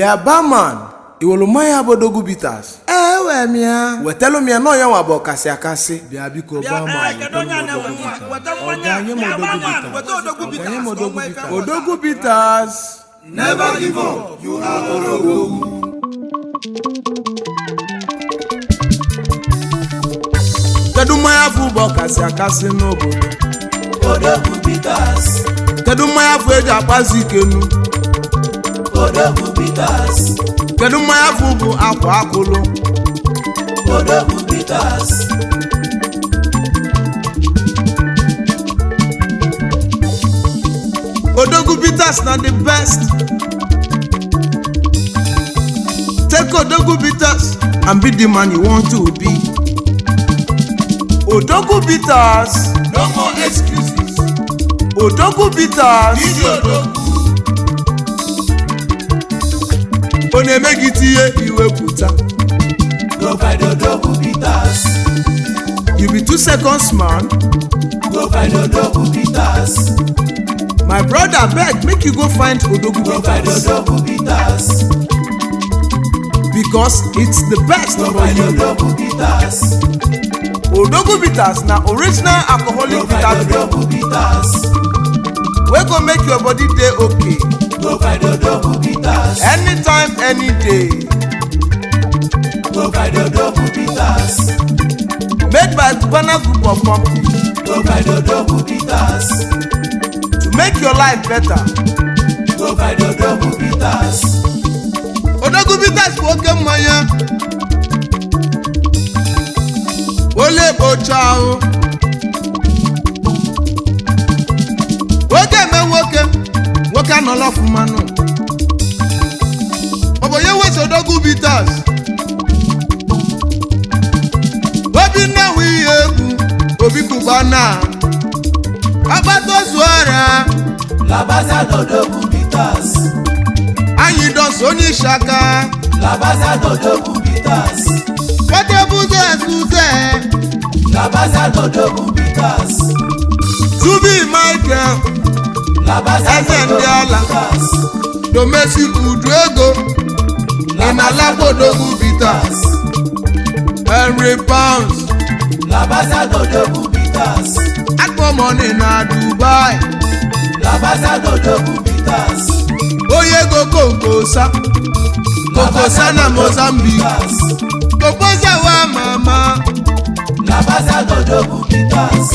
Bia barman, iwolo maya Odogwu Bitters. We mia. Wetelu mia no yan wabo kasi akasi. Bia biko barman. Odogwu Bitters. Never give up. You are ODOGWU. Kedu maya fubo kasi akasi n'obodo. ODOGWU Bitters. Kedu maya fu eji akpazi ikenu. ODOGWU Bitters. Kedu maya fu bụ akwa akụlụ. ODOGWU Bitters. Odogwu Bitters na the best. Take Odogwu Bitters and be the man you want to be. Odogwu Bitters, No more excuses. Odogwu Bitters. Easy ODOGWU. Onye megitie iwepụta. Go find ODOGWU Bitters. You be 2 seconds man. Go find ODOGWU Bitters. My brother beg make you go find Odogwu Go find Bitters ODOGWU Bitters. because it's the best Go for find you. ODOGWU Bitters. Odogwu Bitters na original alcoholic Go find bitter drink ODOGWU Bitters. wey go make your body dey okay Go find ODOGWU Bitters. anytime any day. Go find ODOGWU Bitters. Made by Ghana group of companies Go find ODOGWU Bitters. to make your life better. Go find ODOGWU Bitters. Odogwu Bitters bụ oke mmanya. Ole kpocha ahụ. Nwoke eme nwoke, nwoke anọla ọfụma nụ. Ọ bụ onye wezi Odogwu Bitters. Obi nnewe ihe egwu, obi kubana. Agbata ozu ọrịa. Labaza ODOGWU Bitters. Anyị dọsa onye isi aka. Labaza ODOGWU Bitters. Wọ́n búzọ́ ẹ̀sùnzẹ́. Labaza ODOGWU Bitters. Zubi Michael. Labaza Eze ndị ala. ODOGWU Bitters. Domesi Udu Ego. Ịnalakwa Odogwu Bitters. Henry Pounds. Labaza ODOGWU Bitters. Akpọmọni na Dubai. Labaza ODOGWU Bitters. Onye ego Kokosa. Kokosa na Mozambique. Kokosa wa mama. Labaza ODOGWU Bitters.